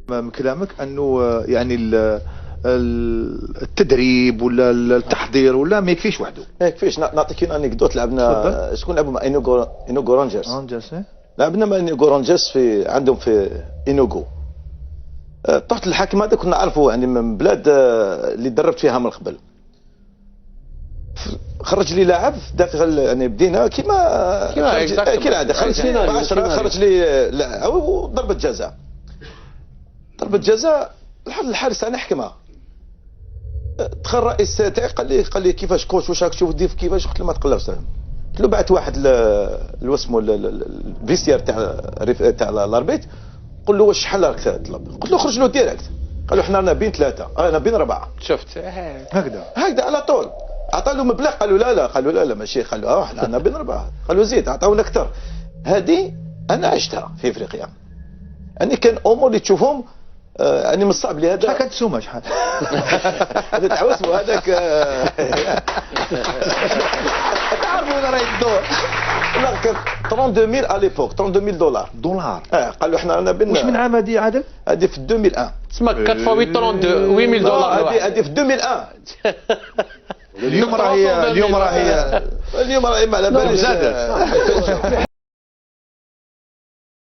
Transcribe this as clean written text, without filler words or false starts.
من كلامك انه يعني التدريب ولا التحضير ولا ما يكفيش وحده. ما يكفيش. نعطيك انكدوت. لعبنا شكون لعبوا مع اينوغو رانجرز. لعبنا مع اينوغو رانجرز عندهم في اينوغو. طحت الحاكم هذا كنا نعرفه يعني من بلاد اللي دربت فيها من قبل. خرج لي لاعب داخل يعني بدينا كيما خرج لي 10 خرج لي او ضربه جزاء. ضربه جزاء الحارس تاعنا حكمها. دخل الرئيس تاعي قال لي كيفاش كوش واش راك تشوف ديف كيفاش؟ قلت له ما تقلقش. قلت له بعث واحد اسمه الفيسير تاع الاربيت قل له واش شحال راك تطلب؟ قلت له خرج له ديريكت. قال له احنا رانا بين 3 انا بين 4. شفت هكذا على طول. عطا له مبلغ قالوا لا قالوا لا ماشي قالوا احنا بين 4. قالوا زيد عطاونا اكثر. هذه انا عشتها في افريقيا. يعني كان امور اللي تشوفهم يعني من الصعب لهذا. شحال كانت السومه شحال؟ هذا تعوسوا هذاك تعرفوا انا راهي الدور. لا كانت 32000 على ليبوك. $32000 قالوا احنا رانا بين. واش من عام هذه عادل؟ هذه في 2001. تسمى 8000 هذه في 2001. اليوم راهي ما على بالي زادت.